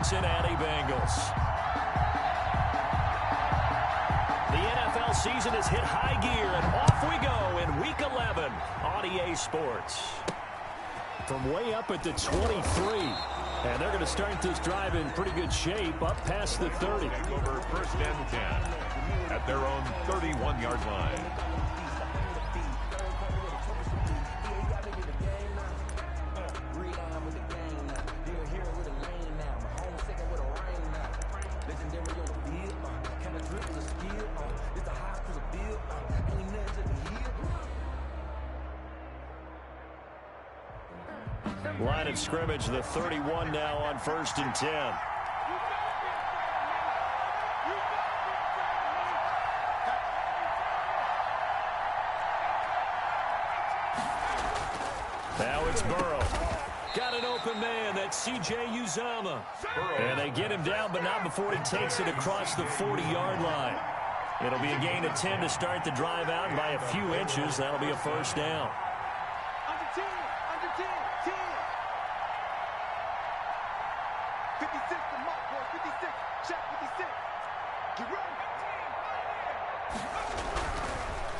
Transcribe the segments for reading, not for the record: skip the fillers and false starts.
Cincinnati Bengals. The NFL season has hit high gear, and off we go in Week 11 on EA Sports. From way up at the 23, and they're going to start this drive in pretty good shape, up past the 30. Over 1st and 10 at their own 31-yard line. Line of scrimmage, the 31 now on 1st and 10. Now it's Burrow. Got an open man. That's C.J. Uzomah. And they get him down, but not before he takes it across the 40-yard line. It'll be a gain of 10 to start the drive out by a few inches. That'll be a 1st down. Under 10, 10. 56, the mark, boy, 56. Check 56. Get ready.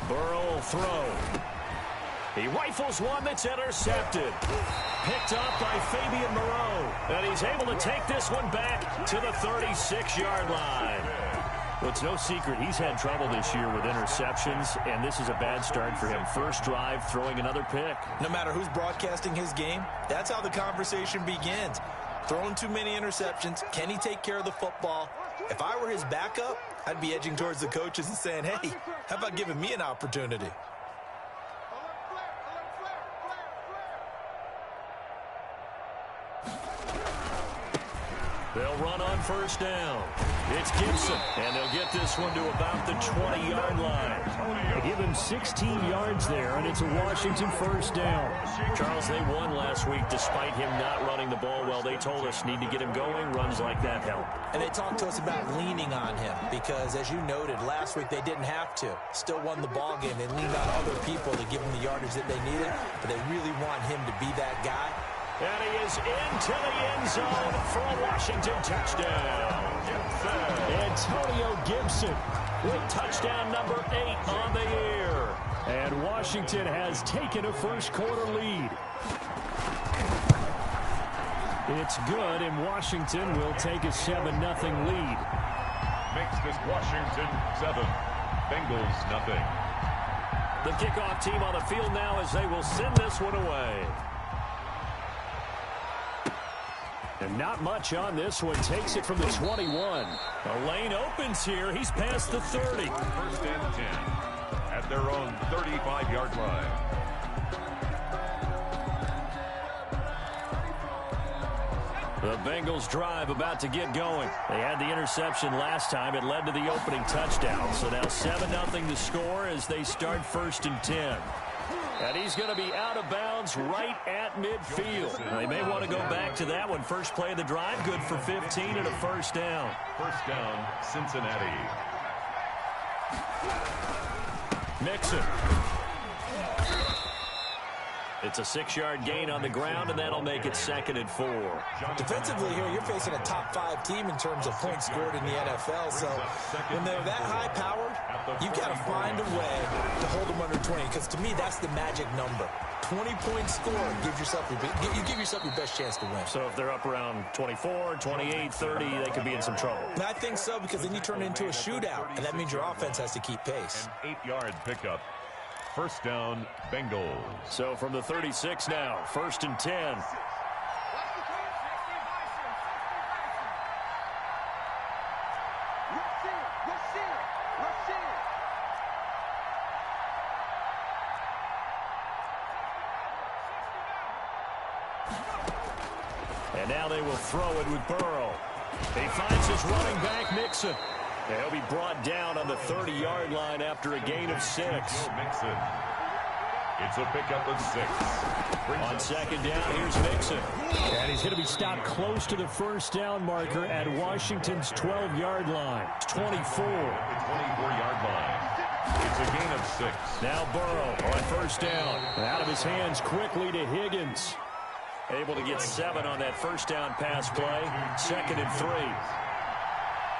Burrow will throw. He rifles one that's intercepted. Picked up by Fabian Moreau. And he's able to take this one back to the 36-yard line. Well, it's no secret he's had trouble this year with interceptions, and this is a bad start for him. First drive, throwing another pick. No matter who's broadcasting his game, that's how the conversation begins. Throwing too many interceptions. Can he take care of the football? If I were his backup, I'd be edging towards the coaches and saying, hey, how about giving me an opportunity? They'll run on 1st down. It's Gibson, and they'll get this one to about the 20-yard line. They give him 16 yards there, and it's a Washington 1st down. Charles, they won last week despite him not running the ball well. They told us need to get him going. Runs like that help. And they talked to us about leaning on him because, as you noted, last week they didn't have to. Still won the ball game. They leaned on other people to give them the yardage that they needed, but they really want him to be that guy. And he is into the end zone for a Washington touchdown. Antonio Gibson with touchdown number 8 on the year. And Washington has taken a first-quarter lead. It's good, and Washington will take a 7-0 lead. Makes this Washington 7, Bengals nothing. The kickoff team on the field now as they will send this one away. And not much on this one. Takes it from the 21. A lane opens here. He's past the 30. 1st and 10 at their own 35-yard line. The Bengals drive about to get going. They had the interception last time. It led to the opening touchdown. So now 7-0 to score as they start 1st and 10. And he's going to be out of bounds right at midfield. They may want to go back to that one. First play of the drive, good for 15 and a 1st down. 1st down, Cincinnati. Mixon. It's a 6-yard gain on the ground, and that'll make it 2nd and 4. Defensively here, you're facing a top-5 team in terms of points scored in the NFL. So when they're that high-powered, you've got to find a way to hold them under 20. Because to me, that's the magic number. 20-point score gives yourself you give yourself your best chance to win. So if they're up around 24, 28, 30, they could be in some trouble. And I think so, because then you turn it into a shootout, and that means your offense has to keep pace. An 8-yard pickup. 1st down, Bengals. So from the 36 now, 1st and 10. And now they will throw it with Burrow. He finds his running back, Mixon. He'll be brought down on the 30-yard line after a gain of 6. Mixon. It's a pickup of 6. On 2nd down, here's Mixon. And he's going to be stopped close to the 1st down marker at Washington's 12-yard line. 24. 24-yard line. It's a gain of 6. Now Burrow on 1st down. Out of his hands quickly to Higgins. Able to get 7 on that first down pass play. 2nd and 3.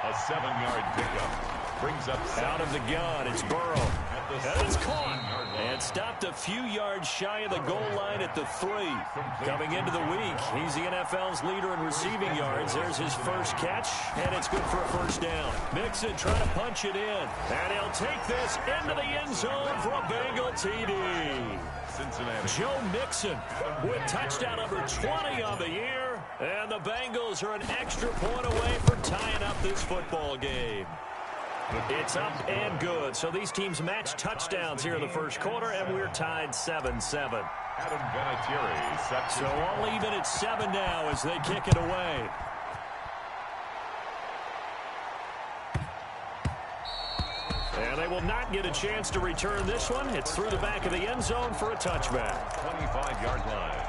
A 7-yard pickup. Brings up 7. Out of the gun, it's Burrow. And it's caught. And stopped a few yards shy of the goal line at the 3. Coming into the week, he's the NFL's leader in receiving yards. There's his first catch, and it's good for a first down. Mixon trying to punch it in. And he'll take this into the end zone for a Bengal TD. Cincinnati. Joe Mixon with touchdown number 20 on the year. And the Bengals are an extra point away from tying up this football game. It's up and good. So these teams match touchdowns here in the first quarter, and we're tied 7-7. Adam Vinatieri. So all even at 7 now as they kick it away. And they will not get a chance to return this one. It's through the back of the end zone for a touchback. 25-yard line.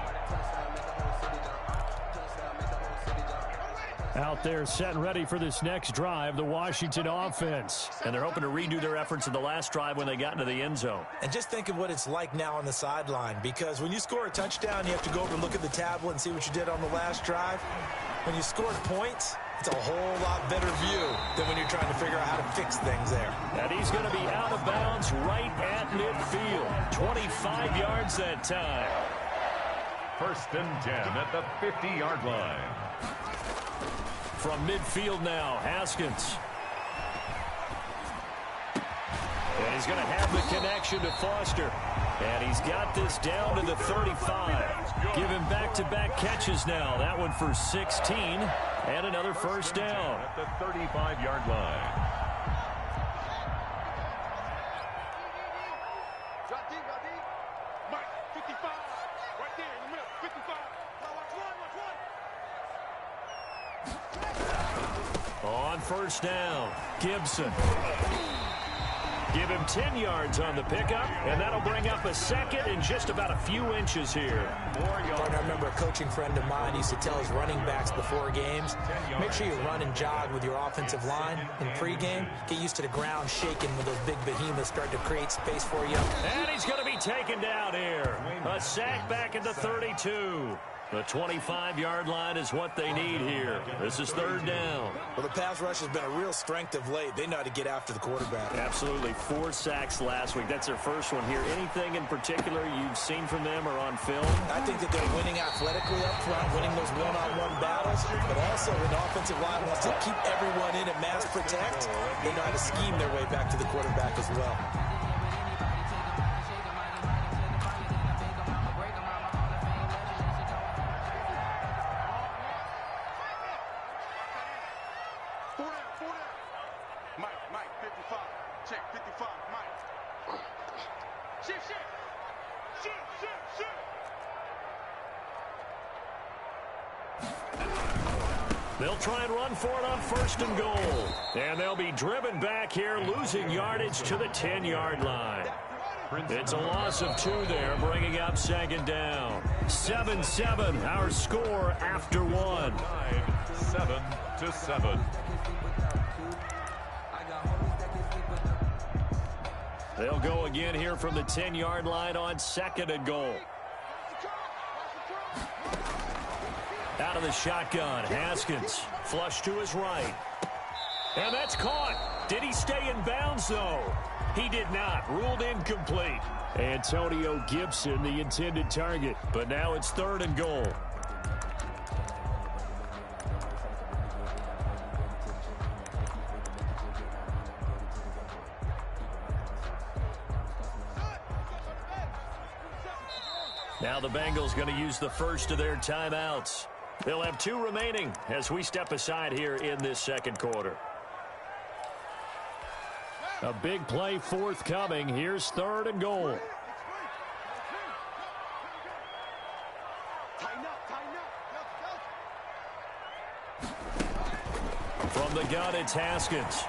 Out there set and ready for this next drive, the Washington offense. And they're hoping to redo their efforts in the last drive when they got into the end zone. And just think of what it's like now on the sideline, because when you score a touchdown, you have to go over and look at the tablet and see what you did on the last drive. When you scored points, it's a whole lot better view than when you're trying to figure out how to fix things there. And he's going to be out of bounds right at midfield. 25 yards that time. 1st and 10 at the 50-yard line. From midfield now, Haskins. And he's going to have the connection to Foster. And he's got this down to the 35. Give him back-to-back catches now. That one for 16. And another first down. At the 35-yard line. Drop deep. Mike, 55. Right there in the middle, 55. On first down, Gibson. Give him 10 yards on the pickup, and that'll bring up a 2nd and just about a few inches here. I remember a coaching friend of mine used to tell his running backs before games, make sure you run and jog with your offensive line in pregame. Get used to the ground shaking when those big behemoths start to create space for you. And he's going to be taken down here. A sack back at the 32. The 25-yard line is what they need here. This is 3rd down. Well, the pass rush has been a real strength of late. They know how to get after the quarterback. Absolutely. 4 sacks last week. That's their first one here. Anything in particular you've seen from them or on film? I think that they're winning athletically up front, winning those one-on-one battles, but also when the offensive line wants to keep everyone in and mass protect, they know how to scheme their way back to the quarterback as well. Mike, 55. Check, 55, Mike. Shift. They'll try and run for it on 1st and goal. And they'll be driven back here, losing yardage to the 10-yard line. It's a loss of 2 there, bringing up 2nd down. 7-7, our score after 1. 7-7. They'll go again here from the 10-yard line on 2nd and goal. Out of the shotgun, Haskins. Flush to his right. And that's caught. Did he stay in bounds, though? He did not. Ruled incomplete. Antonio Gibson, the intended target. But now it's 3rd and goal. Now the Bengals going to use the first of their timeouts. They'll have 2 remaining as we step aside here in this 2nd quarter. A big play forthcoming. Here's 3rd and goal. From the gun, it's Haskins.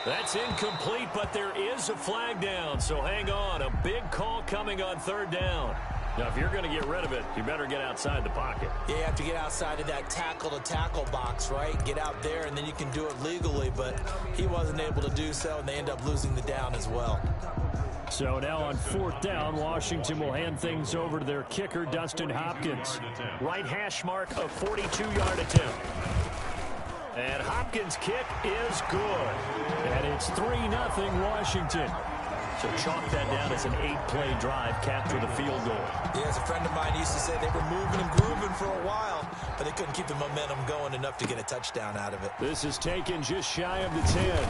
That's incomplete, but there is a flag down, so hang on. A big call coming on 3rd down. Now, if you're going to get rid of it, you better get outside the pocket. Yeah, you have to get outside of that tackle-to-tackle box, right? Get out there, and then you can do it legally, but he wasn't able to do so, and they end up losing the down as well. So now on 4th down, Washington will hand things over to their kicker, Dustin Hopkins. Right hash mark of 42-yard attempt. And Hopkins' kick is good. And it's 3-0 Washington. So chalk that down as an 8-play drive capped with a field goal. Yeah, as a friend of mine used to say, they were moving and grooving for a while, but they couldn't keep the momentum going enough to get a touchdown out of it. This is taken just shy of the 10.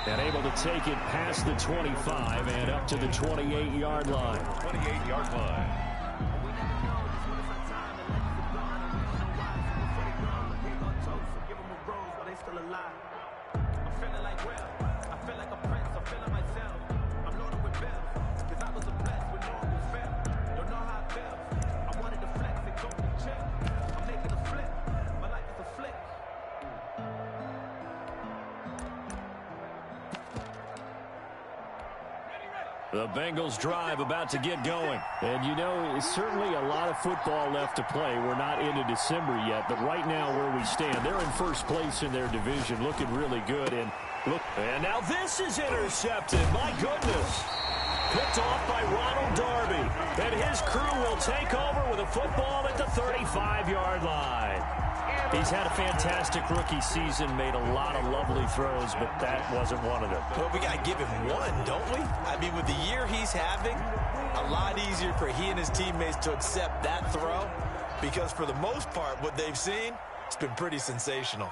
And able to take it past the 25 and up to the 28-yard line. 28-yard line. The Bengals drive about to get going. And you know, certainly a lot of football left to play. We're not into December yet, but right now where we stand, they're in first place in their division, looking really good. And now this is intercepted. My goodness. Picked off by Ronald Darby. And his crew will take over with a football at the 35-yard line. He's had a fantastic rookie season, made a lot of lovely throws, but that wasn't one of them. Well, we got to give him one, don't we? I mean, with the year he's having, a lot easier for he and his teammates to accept that throw, because for the most part, what they've seen, it's been pretty sensational.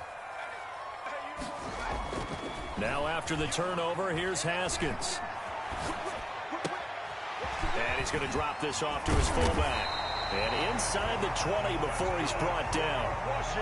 Now after the turnover, here's Haskins. And he's going to drop this off to his fullback. And inside the 20 before he's brought down.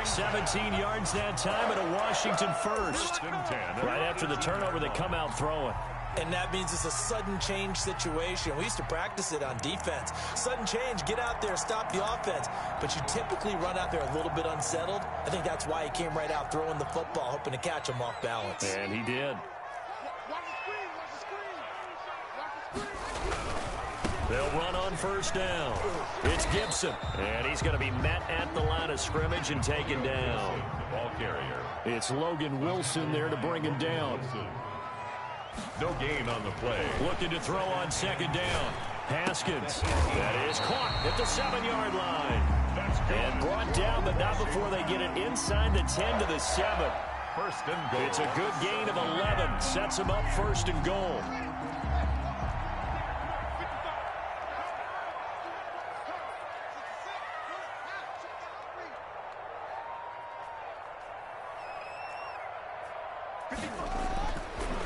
17 yards that time and a Washington first. Right after the turnover, they come out throwing. And that means it's a sudden change situation. We used to practice it on defense. Sudden change, get out there, stop the offense. But you typically run out there a little bit unsettled. I think that's why he came right out throwing the football, hoping to catch him off balance. And he did. They'll run on first down. It's Gibson. And he's going to be met at the line of scrimmage and taken down. Ball carrier. It's Logan Wilson there to bring him down. No gain on the play. Looking to throw on second down. Haskins. That is caught at the 7-yard line. And brought down, but not before they get it inside the 10 to the 7. First and goal. It's a good gain of 11. Sets him up first and goal.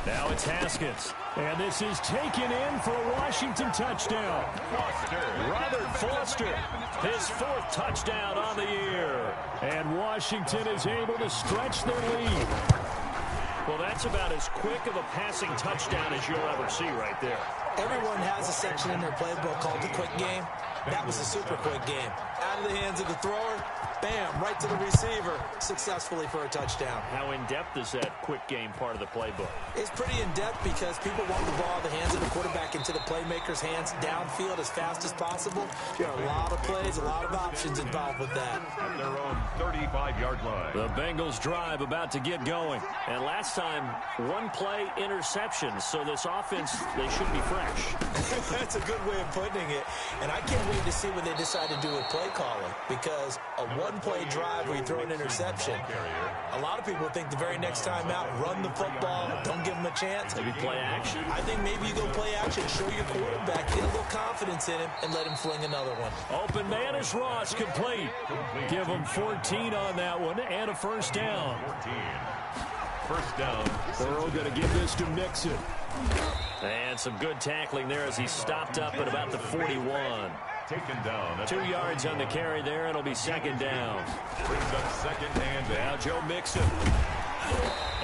Now it's Haskins. And this is taken in for a Washington touchdown. Robert Foster, his 4th touchdown on the year. And Washington is able to stretch their lead. Well, that's about as quick of a passing touchdown as you'll ever see right there. Everyone has a section in their playbook called the quick game. That was a super quick game. Out of the hands of the thrower, bam, right to the receiver, successfully for a touchdown. How in-depth is that quick game part of the playbook? It's pretty in-depth because people want the ball out of the hands of the quarterback into the playmaker's hands downfield as fast as possible. There are a lot of plays, a lot of options involved with that. At their own 35-yard line. The Bengals drive about to get going. And last time, 1-play interception. So this offense, they should be fresh. That's a good way of putting it. And I can't wait to see what they decide to do with play calling, because a one-play drive where you throw an interception, a lot of people think the very next time out, run the football, don't give them a chance. Maybe play action. I think maybe you go play action, show your quarterback, get a little confidence in him, and let him fling another one. Open man is Ross, complete. Give him 14 on that one and a first down. 14. First down. Burrow going to give this to Mixon. And some good tackling there as he stopped up at about the 41. Taken down. 2 yards on the carry there. It'll be second down. Brings up second and now Joe Mixon.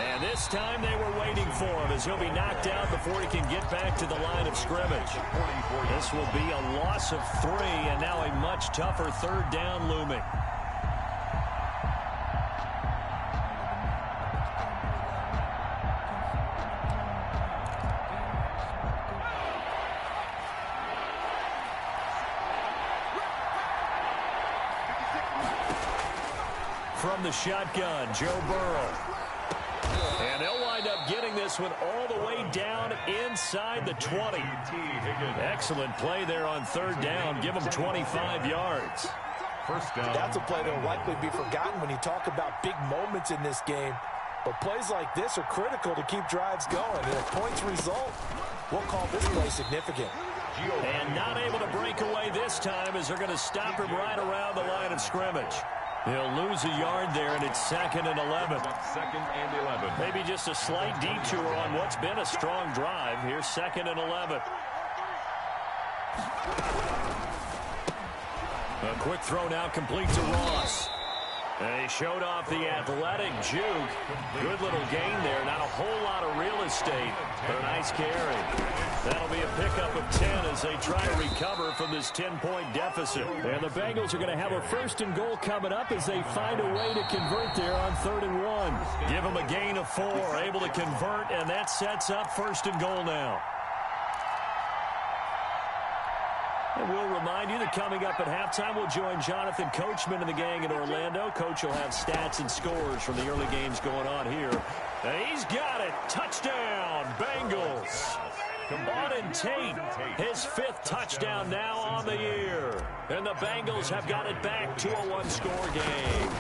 And this time they were waiting for him as he'll be knocked out before he can get back to the line of scrimmage. This will be a loss of 3 and now a much tougher third down looming. From the shotgun, Joe Burrow. And they'll wind up getting this one all the way down inside the 20. Excellent play there on third down. Give them 25 yards. First down. That's a play that will likely be forgotten when you talk about big moments in this game. But plays like this are critical to keep drives going. And if points result, we'll call this play significant. And not able to break away this time as they're going to stop him right around the line of scrimmage. He'll lose a yard there, and it's 2nd and 11. 2nd and 11. Maybe just a slight detour on what's been a strong drive. Here's 2nd and 11. A quick throw now complete to Ross. And he showed off the athletic juke. Good little gain there. Not a whole lot of real estate, but a nice carry. That'll be a pickup of 10 as they try to recover from this 10-point deficit. And the Bengals are going to have a 1st and goal coming up as they find a way to convert there on 3rd and 1. Give them a gain of 4, able to convert, and that sets up 1st and goal now. And we'll remind you that coming up at halftime, we'll join Jonathan Coachman and the gang in Orlando. Coach will have stats and scores from the early games going on here. And he's got it. Touchdown, Bengals. Kabon Tate, his 5th touchdown now on the year. And the Bengals have got it back to a one-score game.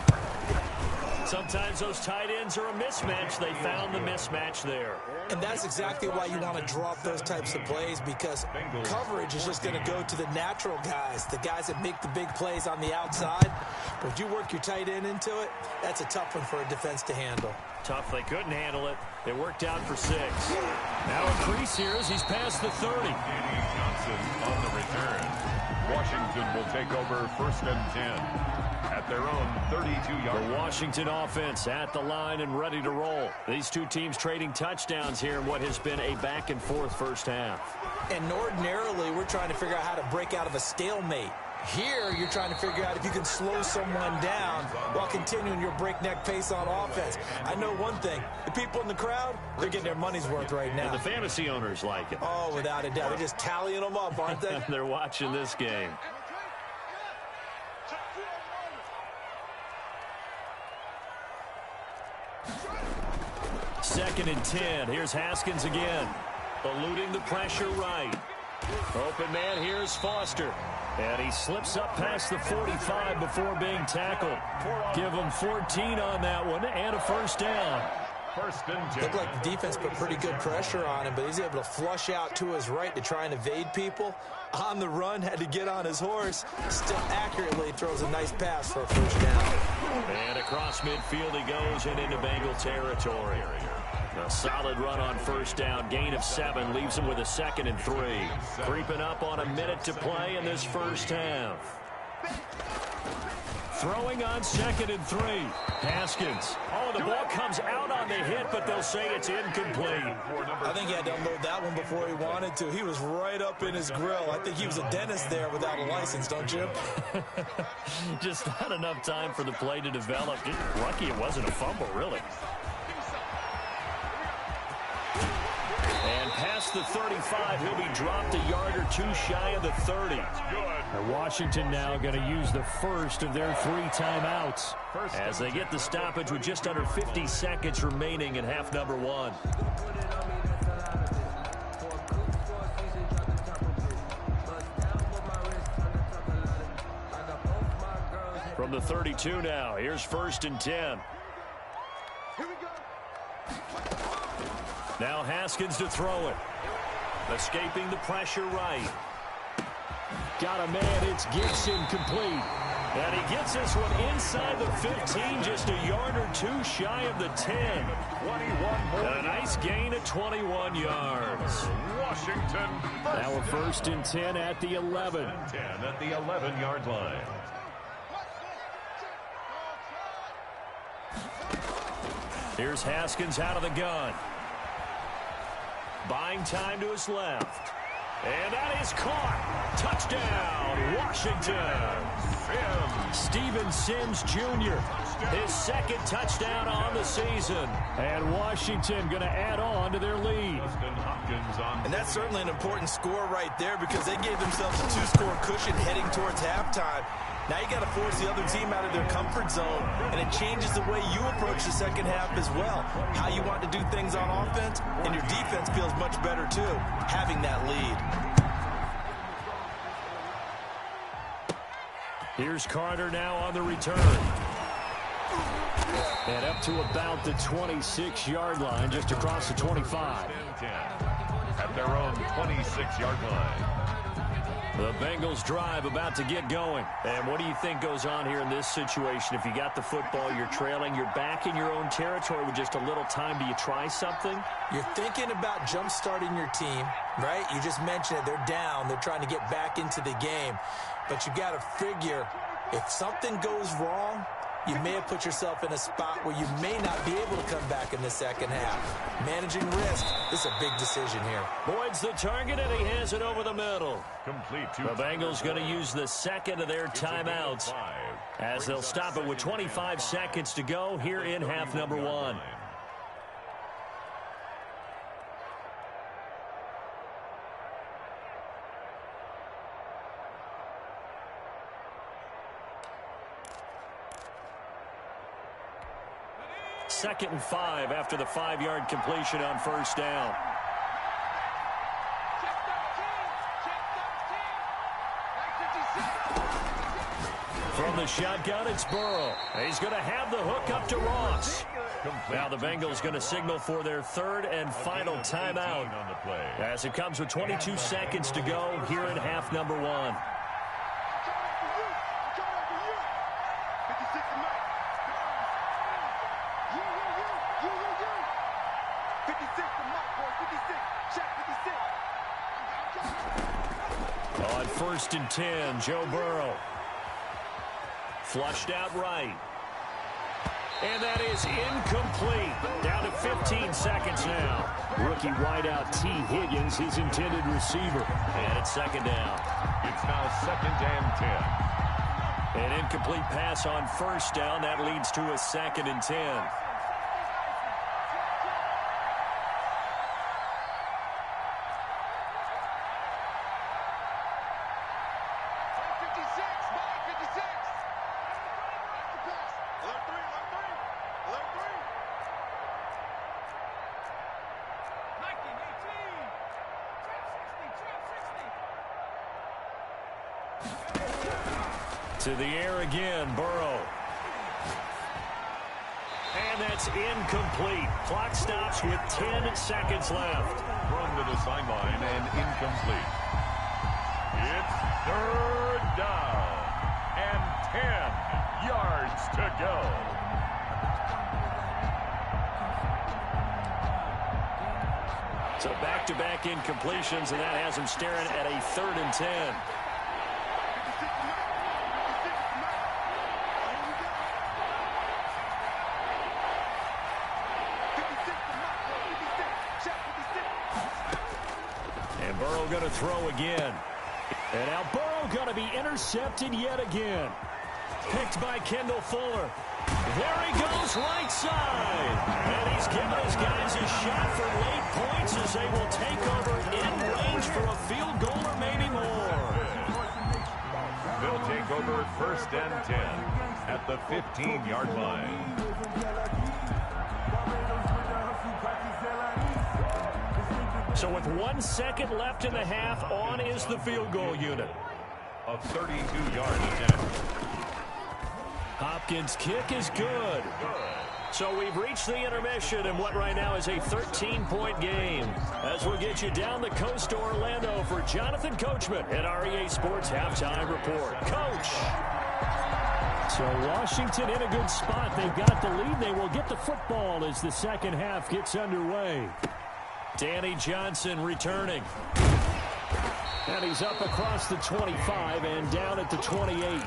Sometimes those tight ends are a mismatch. They found the mismatch there. And that's exactly why you want to draw up those types of plays, because coverage is just going to go to the natural guys, the guys that make the big plays on the outside. But if you work your tight end into it, that's a tough one for a defense to handle. Tough. They couldn't handle it. It worked out for 6. Now a crease here as he's past the 30. Danny Johnson on the return. Washington will take over 1st and 10. At their own 32-yard. The Washington offense at the line and ready to roll. These two teams trading touchdowns here in what has been a back-and-forth first half. And ordinarily, we're trying to figure out how to break out of a stalemate. Here, you're trying to figure out if you can slow someone down while continuing your breakneck pace on offense. I know one thing. The people in the crowd, they're getting their money's worth right now. And the fantasy owners like it. Oh, without a doubt. They're just tallying them up, aren't they? They're watching this game. Second and 10. Here's Haskins again. Eluding the pressure right. Open man, here's Foster. And he slips up past the 45 before being tackled. Give him 14 on that one and a 1st down. 1st and 10. Looked like the defense put pretty good pressure on him, but he's able to flush out to his right to try and evade people. On the run, had to get on his horse. Still accurately throws a nice pass for a 1st down. And across midfield he goes and into Bengal territory. A solid run on 1st down. Gain of 7 leaves him with a 2nd and 3. Creeping up on a minute to play in this first half. Throwing on 2nd and 3. Haskins. Oh, the ball comes out on the hit, but they'll say it's incomplete. I think he had to unload that one before he wanted to. He was right up in his grill. I think he was a dentist there without a license, don't you? Just not enough time for the play to develop. Just lucky it wasn't a fumble, really. And past the 35, he'll be dropped a yard or 2 shy of the 30. And Washington now going to use the first of their 3 timeouts as they get the stoppage with just under 50 seconds remaining in half number 1. From the 32 now, here's 1st and 10. Now Haskins to throw it. Escaping the pressure right. Got a man, it's Gibson, complete. And he gets this one inside the 15, just a yard or 2 shy of the 10. 21 more. A nice gain of 21 yards. Washington. Now a 1st and 10 at the 11. 10 at the 11-yard line. Here's Haskins out of the gun. Buying time to his left. And that is caught. Touchdown, Washington. Steven Sims Jr., his 2nd touchdown on the season. And Washington going to add on to their lead. And that's certainly an important score right there because they gave themselves a 2-score cushion heading towards halftime. Now you got to force the other team out of their comfort zone, and it changes the way you approach the second half as well. How you want to do things on offense, and your defense feels much better too, having that lead. Here's Carter now on the return. And up to about the 26-yard line, just across the 25. At their own 26-yard line. The Bengals drive about to get going. And what do you think goes on here in this situation? If you got the football, you're trailing, you're back in your own territory with just a little time. Do you try something? You're thinking about jump-starting your team, right? You just mentioned it. They're down. They're trying to get back into the game. But you got to figure, if something goes wrong, you may have put yourself in a spot where you may not be able to come back in the second half. Managing risk, this is a big decision here. Boyd's the target, and he has it over the middle. Complete. The Bengals going to use the second of their timeouts as they'll stop it with 25 seconds to go here in half number one. Second and 5 after the 5-yard completion on first down. From the shotgun, it's Burrow. He's going to have the hook up to Ross. Now the Bengals going to signal for their third and final timeout as it comes with 22 seconds to go here in half number one. On first and 10, Joe Burrow. Flushed out right. And that is incomplete. Down to 15 seconds now. Rookie wideout T. Higgins, his intended receiver. And it's second down. It's now second and 10. An incomplete pass on first down. That leads to a second and 10. To the air again, Burrow. And that's incomplete. Clock stops with 10 seconds left. Run to the sideline and incomplete. It's third down and 10 yards to go. So back-to-back incompletions, and that has him staring at a third and 10. And Burrow going to throw again. And now Burrow going to be intercepted yet again. Picked by Kendall Fuller. There he goes, right side. And he's giving his guys a shot for late points as they will take over in range for a field goal or maybe more. They'll take over first and 10 at the 15-yard line. So with 1 second left in the half, on is the field goal unit. A 32-yard attempt. Hopkins' kick is good. So we've reached the intermission in what right now is a 13-point game. As we'll get you down the coast to Orlando for Jonathan Coachman at REA Sports Halftime Report. Coach. So Washington in a good spot. They've got the lead. They will get the football as the second half gets underway. Danny Johnson returning. And he's up across the 25 and down at the 28.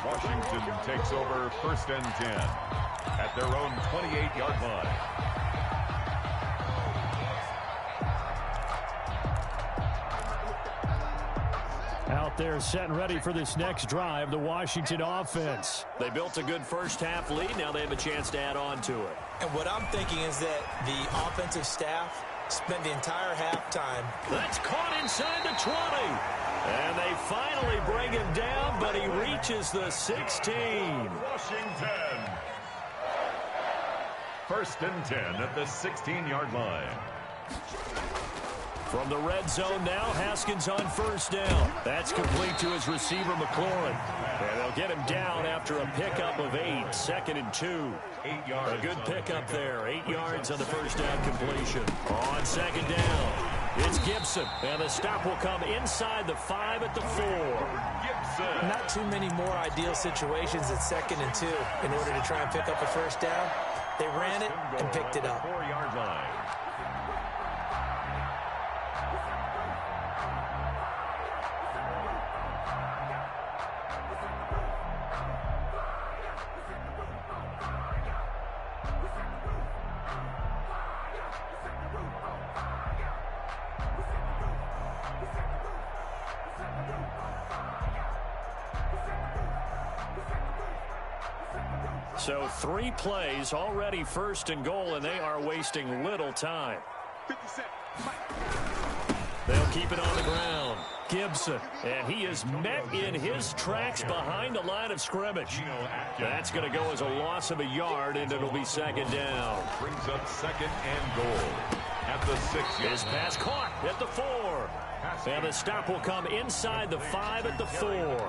Washington takes over first and 10 at their own 28-yard line. Out there set and ready for this next drive, the Washington offense. They built a good first half lead. Now they have a chance to add on to it. And what I'm thinking is that the offensive staff spent the entire halftime. That's caught inside the 20. And they finally bring him down, but he reaches the 16. Washington. 1st and 10 at the 16-yard line. From the red zone now, Haskins on 1st down. That's complete to his receiver, McLaurin. And they'll get him down after a pickup of 8. 2nd and 2. 8 yards. A good pickup there. 8 yards on the 1st down completion. On 2nd down, it's Gibson. And the stop will come inside the 5 at the 4. Gibson. Not too many more ideal situations at 2nd and 2 in order to try and pick up a 1st down. They ran it and picked it up. 4-yard line. So 3 plays, already 1st and goal, and they are wasting little time. 50 They'll keep it on the ground. Gibson, and he is met in his tracks behind the line of scrimmage. That's going to go as a loss of a yard, and it'll be 2nd down. Brings up 2nd and goal at the 6. His pass caught at the 4. And the stop will come inside the 5 at the 4.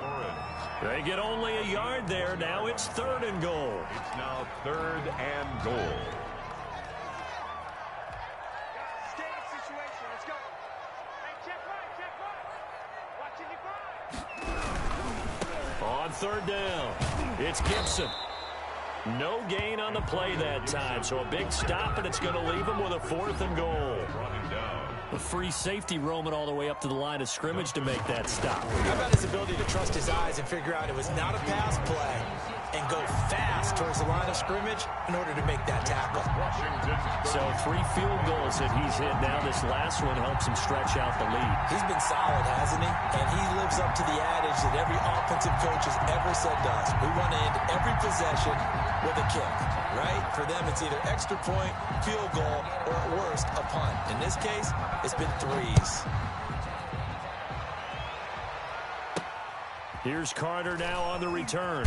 They get only a yard there. Now it's 3rd and goal. It's now 3rd and goal. Game situation. Let's go. Hey, check right. Watching your grind. On 3rd down, it's Gibson. No gain on the play that time, so a big stop, and it's going to leave him with a 4th and goal. Brought him down. A free safety roaming all the way up to the line of scrimmage to make that stop. How about his ability to trust his eyes and figure out it was not a pass play and go fast towards the line of scrimmage in order to make that tackle? So 3 field goals that he's hit now. This last one helps him stretch out the lead. He's been solid, hasn't he? And he lives up to the adage that every offensive coach has ever said to us. We want to end every possession with a kick, right? For them, it's either extra point, field goal, or at worst, a punt. In this case, it's been 3s. Here's Carter now on the return.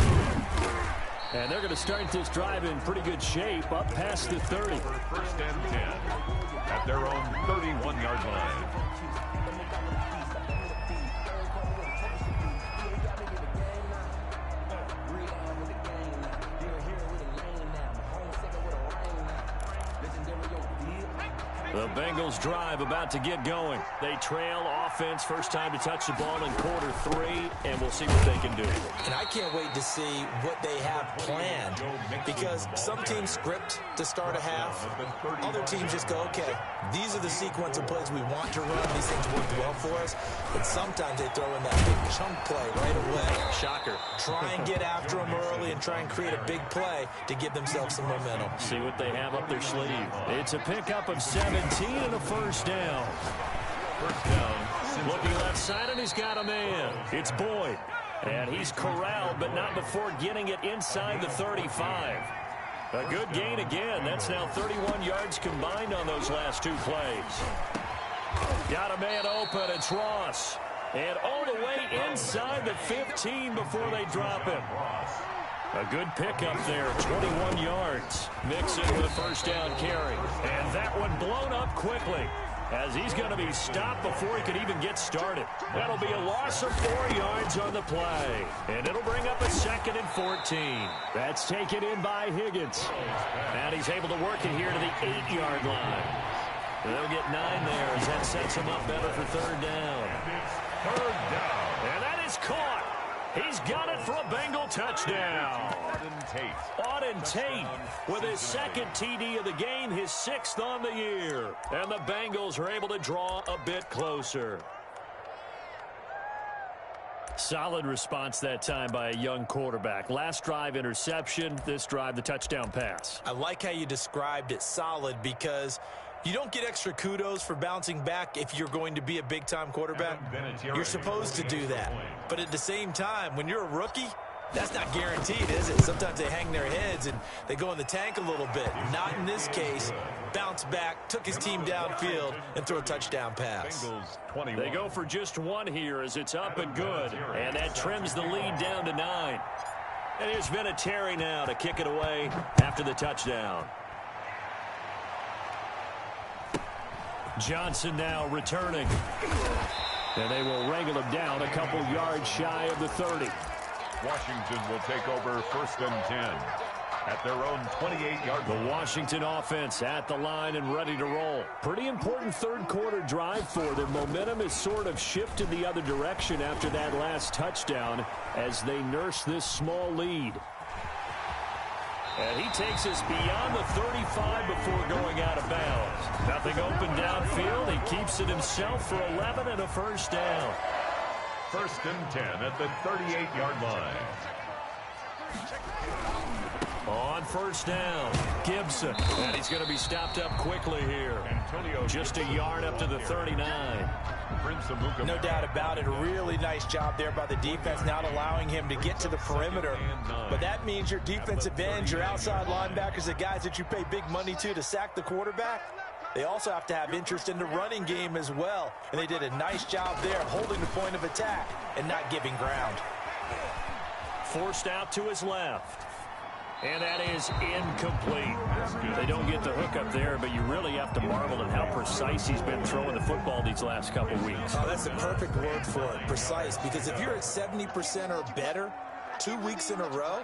And they're going to start this drive in pretty good shape, up past the 30. 1st and 10 at their own 31-yard line. The Bengals drive about to get going. They trail offense, first time to touch the ball in quarter 3, and we'll see what they can do. And I can't wait to see what they have planned, because some teams script to start a half. Other teams just go, okay, these are the sequence of plays we want to run. These things work well for us. But sometimes they throw in that big chunk play right away. Shocker. Try and get after them early and try and create a big play to give themselves some momentum. See what they have up their sleeve. It's a pickup of 17 and a 1st down. 1st down. Looking left side, and he's got a man. It's Boyd. And he's corralled, but not before getting it inside the 35. A good gain again. That's now 31 yards combined on those last 2 plays. Got a man open. It's Ross. And all the way inside the 15 before they drop him. A good pickup there, 21 yards. Mix in with a 1st down carry. And that one blown up quickly, as he's going to be stopped before he could even get started. That'll be a loss of 4 yards on the play. And it'll bring up a 2nd and 14. That's taken in by Higgins. And he's able to work it here to the 8-yard line. And they'll get 9 there, as that sets him up better for 3rd down. Third down. And that is caught. He's got it for a Bengal touchdown. Auden Tate with his 2nd TD of the game, his 6th on the year. And the Bengals are able to draw a bit closer. Solid response that time by a young quarterback. Last drive, interception. This drive, the touchdown pass. I like how you described it, solid, because you don't get extra kudos for bouncing back if you're going to be a big-time quarterback. You're supposed to do that. But at the same time, when you're a rookie, That's not guaranteed, is it? Sometimes they hang their heads and they go in the tank a little bit. Not in this case. Bounce back, took his team downfield, and threw a touchdown pass. They go for just one here as it's up and good. And that trims the lead down to 9. And here's Vinatieri now to kick it away after the touchdown. Johnson now returning. And they will wrangle him down a couple yards shy of the 30. Washington will take over 1st and 10 at their own 28-yard line. The Washington offense at the line and ready to roll. Pretty important third quarter drive for them. Momentum has sort of shifted the other direction after that last touchdown as they nurse this small lead. And he takes us beyond the 35 before going out of bounds. Nothing open downfield. He keeps it himself for 11 and a first down. 1st and 10 at the 38-yard line. On first down, Gibson. And he's going to be stopped up quickly here. Just a yard up to the 39. No doubt about it. A really nice job there by the defense, not allowing him to get to the perimeter. But that means your defensive ends, your outside linebackers, the guys that you pay big money to sack the quarterback, they also have to have interest in the running game as well. And they did a nice job there of holding the point of attack and not giving ground. Forced out to his left. And that is incomplete. They don't get the hook up there, but you really have to marvel at how precise he's been throwing the football these last couple weeks. Oh, that's the perfect word for it, precise. Because if you're at 70% or better 2 weeks in a row,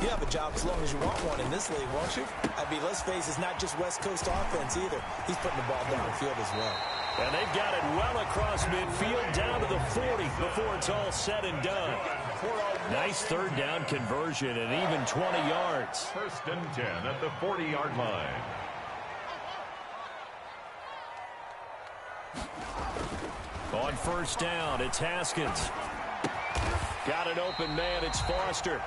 you have a job as long as you want one in this league, won't you? I mean, let's face it, it's not just West Coast offense either. He's putting the ball downfield as well. And they've got it well across midfield down to the 40 before it's all said and done. Nice third down conversion and even 20 yards. 1st and 10 at the 40-yard line. On first down, it's Haskins. Got an open man, it's Foster.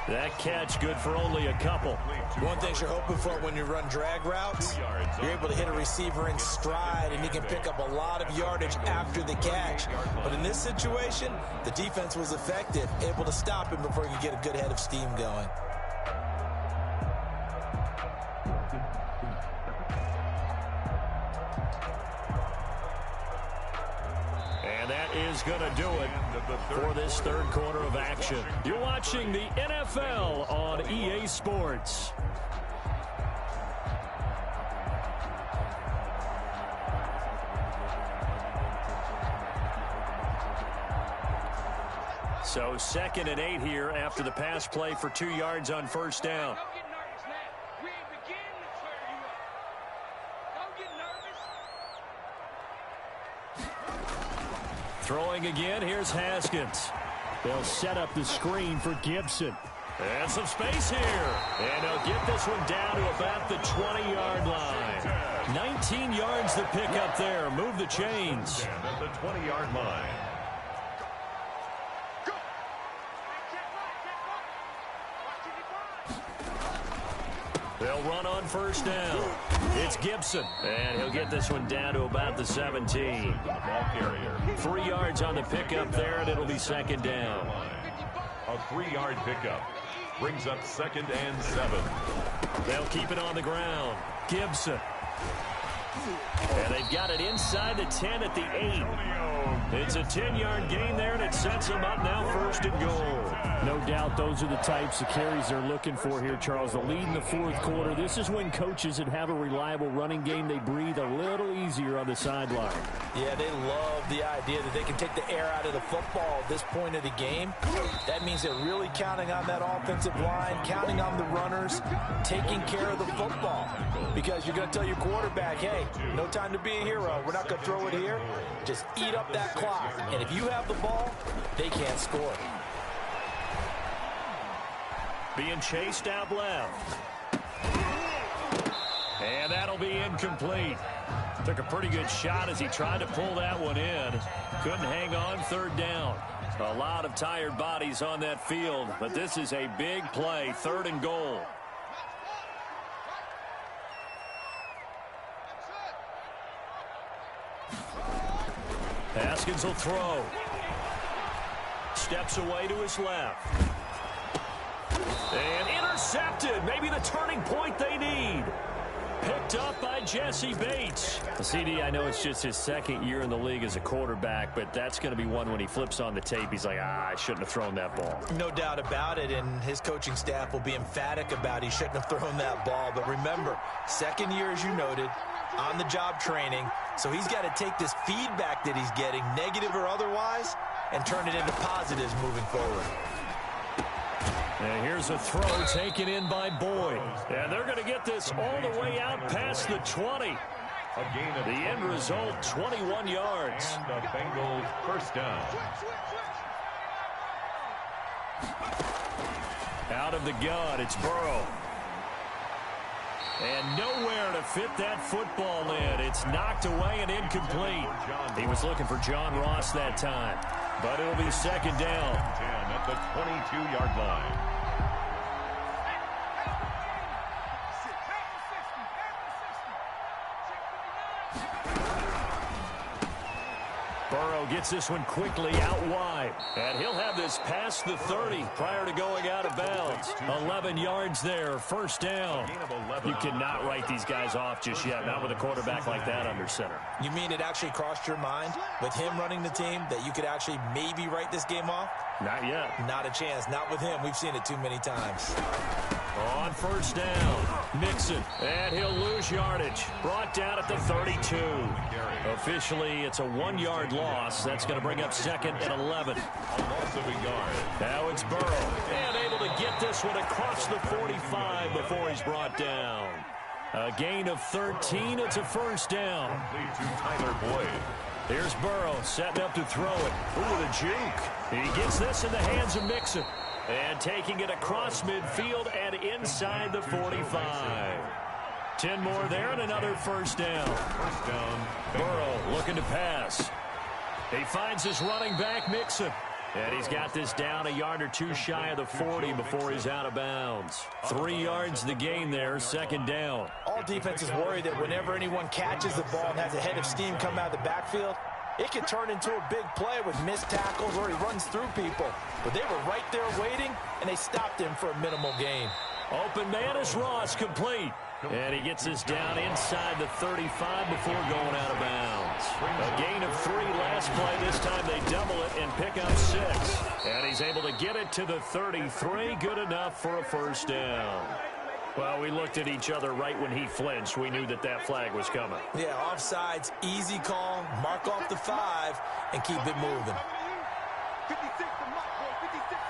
That catch good for only a couple. One thing you're hoping for when you run drag routes, you're able to hit a receiver in stride and he can pick up a lot of yardage after the catch. But in this situation, the defense was effective, able to stop him before he could get a good head of steam going. And that is going to do it for this third quarter of action. You're watching the NFL on EA Sports. So 2nd and 8 here after the pass play for 2 yards on first down. Throwing again, here's Haskins. They'll set up the screen for Gibson. And some space here. And they'll get this one down to about the 20-yard line. 19 yards to pick up there. Move the chains. At the 20-yard line. They'll run on first down. It's Gibson. And he'll get this one down to about the 17. Ball carrier. 3 yards on the pickup there, and it'll be 2nd down. A 3-yard pickup brings up 2nd and 7. They'll keep it on the ground. Gibson. And they've got it inside the 10 at the 8. It's a 10-yard gain there, and it sets them up now 1st and goal. No doubt those are the types of carries they're looking for here, Charles. The lead in the fourth quarter. This is when coaches that have a reliable running game, they breathe a little easier on the sideline. Yeah, they love the idea that they can take the air out of the football at this point of the game. That means they're really counting on that offensive line, counting on the runners, taking care of the football. Because you're going to tell your quarterback, hey, no time to be a hero. We're not going to throw it here. Just eat up that clock. And if you have the ball, they can't score. Being chased out left. And that'll be incomplete. Took a pretty good shot as he tried to pull that one in. Couldn't hang on, 3rd down. A lot of tired bodies on that field, but this is a big play, 3rd and goal. Haskins will throw. Steps away to his left. And intercepted. Maybe the turning point they need. Picked up by Jesse Bates. CD, I know it's just his second year in the league as a quarterback, but that's going to be one when he flips on the tape. He's like, I shouldn't have thrown that ball. No doubt about it, and his coaching staff will be emphatic about he shouldn't have thrown that ball. But remember, second year, as you noted, on-the-job training, so he's got to take this feedback that he's getting, negative or otherwise, and turn it into positives moving forward. And here's a throw taken in by Boyd. And they're going to get this all the way out past the 20. The end result, 21 yards. And the Bengals first down. Out of the gun, it's Burrow. And nowhere to fit that football in. It's knocked away and incomplete. He was looking for John Ross that time. But it'll be second down. 10 at the 22-yard line. Burrow gets this one quickly out wide. And he'll have this past the 30 prior to going out of bounds. 11 yards there, first down. You cannot write these guys off just yet, not with a quarterback like that under center. You mean it actually crossed your mind with him running the team that you could actually maybe write this game off? Not yet. Not a chance. Not with him. We've seen it too many times. On first down, Mixon, and he'll lose yardage. Brought down at the 32. Officially, it's a 1-yard loss. That's going to bring up second and 11. A loss of a yard. Now it's Burrow, and able to get this one across the 45 before he's brought down. A gain of 13. It's a first down. Complete to Tyler Boyd. Here's Burrow setting up to throw it. Ooh, the juke. He gets this in the hands of Mixon. And taking it across midfield and inside the 45. 10 more there and another first down. First down. Burrow looking to pass. He finds his running back, Mixon. And he's got this down a yard or two shy of the 40 before he's out of bounds. 3 yards the gain there, second down. All defenses worry that whenever anyone catches the ball and has a head of steam come out of the backfield, it can turn into a big play with missed tackles or he runs through people. But they were right there waiting, and they stopped him for a minimal gain. Open man is Ross, complete. And he gets this down inside the 35 before going out of bounds. A gain of 3 last play. This time they double it and pick up 6. And he's able to get it to the 33. Good enough for a first down. Well, we looked at each other right when he flinched. We knew that that flag was coming. Yeah, offsides, easy call, mark off the 5, and keep it moving. 56 to Mark, boy, 56.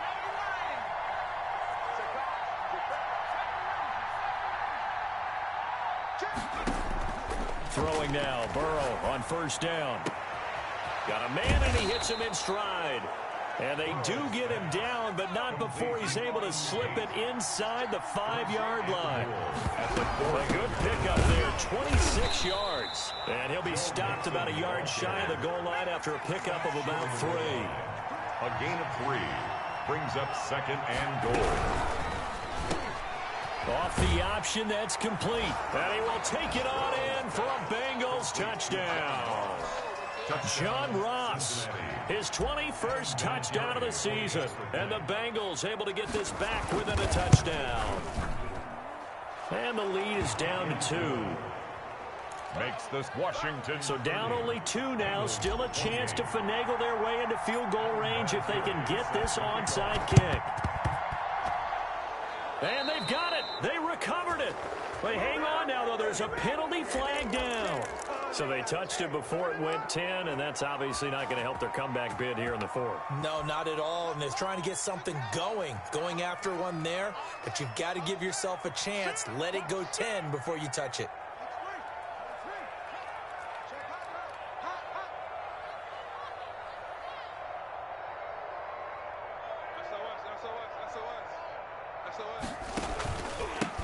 Throwing now, Burrow on first down. Got a man, and he hits him in stride. And they do get him down, but not before he's able to slip it inside the 5-yard line. A good pickup there, 26 yards. And he'll be stopped about a yard shy of the goal line after a pickup of about 3. A gain of 3 brings up second and goal. Off the option, that's complete. And he will take it on in for a Bengals touchdown. John Ross, his 21st touchdown of the season. And the Bengals able to get this back within a touchdown. And the lead is down to 2. Makes this Washington. So down only 2 now. Still a chance to finagle their way into field goal range if they can get this onside kick. And they've got it. They recovered it. But hang on now, though. There's a penalty flag down. So they touched it before it went 10, and that's obviously not going to help their comeback bid here in the 4th. No, not at all. And they're trying to get something going after one there. But you've got to give yourself a chance. Let it go 10 before you touch it.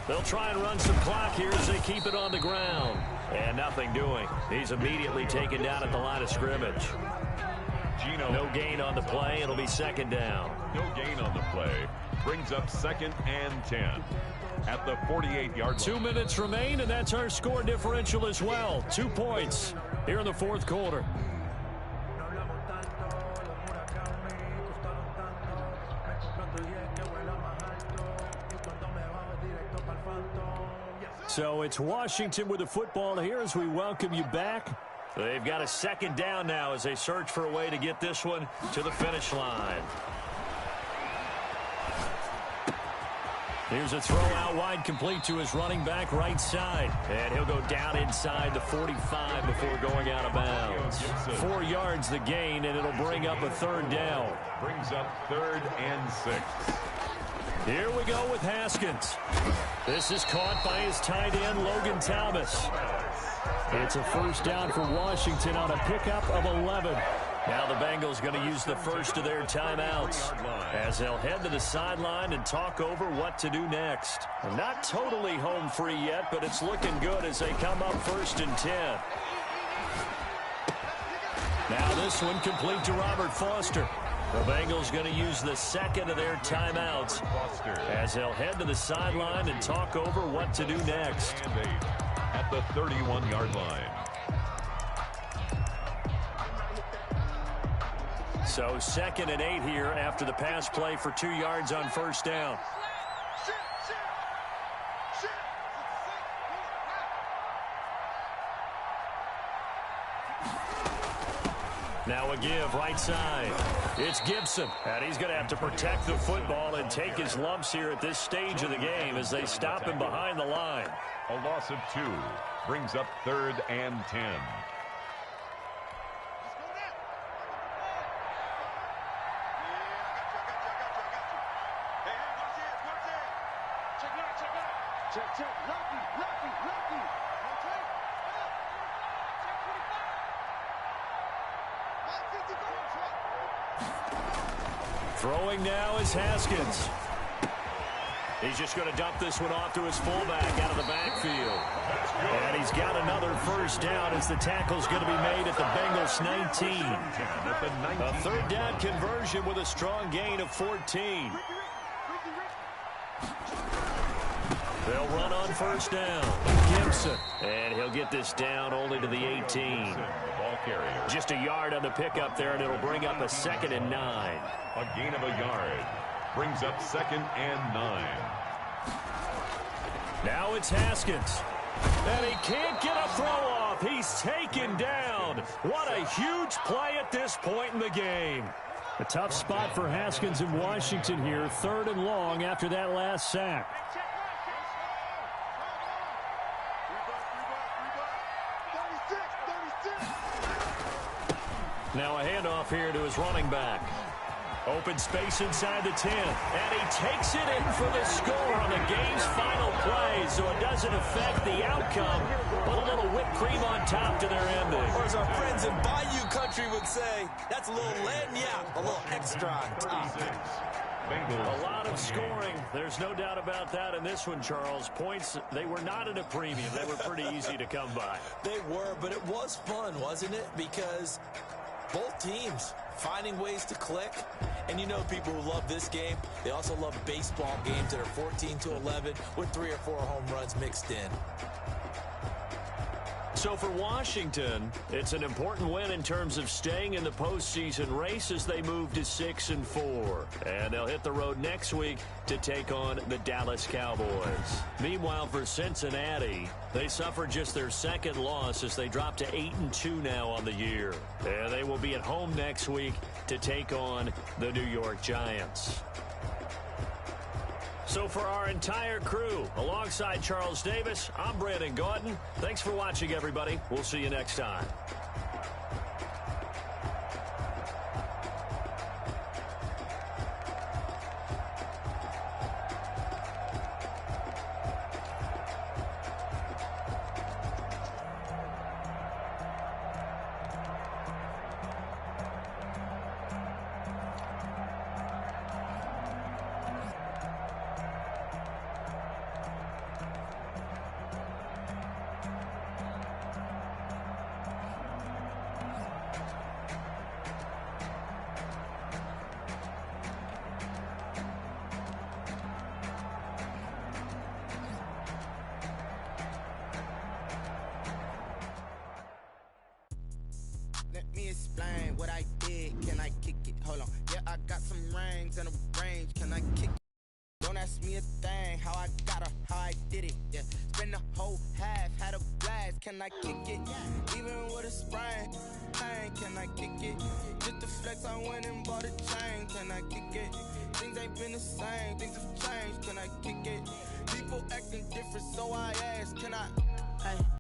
They'll try and run some clock here as they keep it on the ground. And nothing doing. He's immediately taken down at the line of scrimmage. No gain on the play. It'll be second down. No gain on the play. Brings up second and 10 at the 48-yard line. 2 minutes remain, and that's our score differential as well. 2 points here in the 4th quarter. So it's Washington with the football here as we welcome you back. They've got a second down now as they search for a way to get this one to the finish line. Here's a throw out wide, complete to his running back right side. And he'll go down inside the 45 before going out of bounds. 4 yards the gain, and it'll bring up a third down. Brings up 3rd and 6. Here we go with Haskins. This is caught by his tight end, Logan Thomas. It's a first down for Washington on a pickup of 11. Now the Bengals going to use the first of their timeouts as they'll head to the sideline and talk over what to do next. Not totally home free yet, but it's looking good as they come up 1st and 10. Now this one complete to Robert Foster. The Bengals going to use the second of their timeouts as they'll head to the sideline and talk over what to do next. And 8 at the 31-yard line. So 2nd and 8 here after the pass play for 2 yards on first down. Now a give right side. It's Gibson, and he's going to have to protect the football and take his lumps here at this stage of the game as they stop him behind the line. A loss of 2 brings up 3rd and 10. Throwing now is Haskins. He's just going to dump this one off to his fullback out of the backfield. And he's got another first down as the tackle's going to be made at the Bengals 19. A third down conversion with a strong gain of 14. They'll run on first down. Gibson. And he'll get this down only to the 18. Ball carrier. Just a yard on the pickup there, and it'll bring up a 2nd and 9. A gain of a yard. Brings up 2nd and 9. Now it's Haskins. And he can't get a throw off. He's taken down. What a huge play at this point in the game. A tough spot for Haskins in Washington here. 3rd and long after that last sack. Now a handoff here to his running back. Open space inside the 10. And he takes it in for the score on the game's final play. So it doesn't affect the outcome, but a little whipped cream on top to their ending. Or as our friends in Bayou country would say, that's a little lagniappe, a little extra on top. A lot of scoring. There's no doubt about that in this one, Charles. Points, they were not at a premium. They were pretty easy to come by. They were, but it was fun, wasn't it? Because both teams finding ways to click. And you know people who love this game, they also love baseball games that are 14-11 with 3 or 4 home runs mixed in. So for Washington, it's an important win in terms of staying in the postseason race as they move to 6-4. And they'll hit the road next week to take on the Dallas Cowboys. Meanwhile, for Cincinnati, they suffered just their 2nd loss as they drop to 8-2 now on the year. And they will be at home next week to take on the New York Giants. So for our entire crew, alongside Charles Davis, I'm Brandon Gaudin. Thanks for watching, everybody. We'll see you next time. Let me explain what I did. Can I kick it? Hold on. Yeah, I got some rings and a range. Can I kick it? Don't ask me a thing, how I got her, how I did it, yeah. Spend the whole half, had a blast, can I kick it? Even with a sprain, pain, can I kick it? Just to flex, I went and bought a chain, can I kick it? Things ain't been the same, things have changed, can I kick it? People acting different, so I ask, can I? Hey.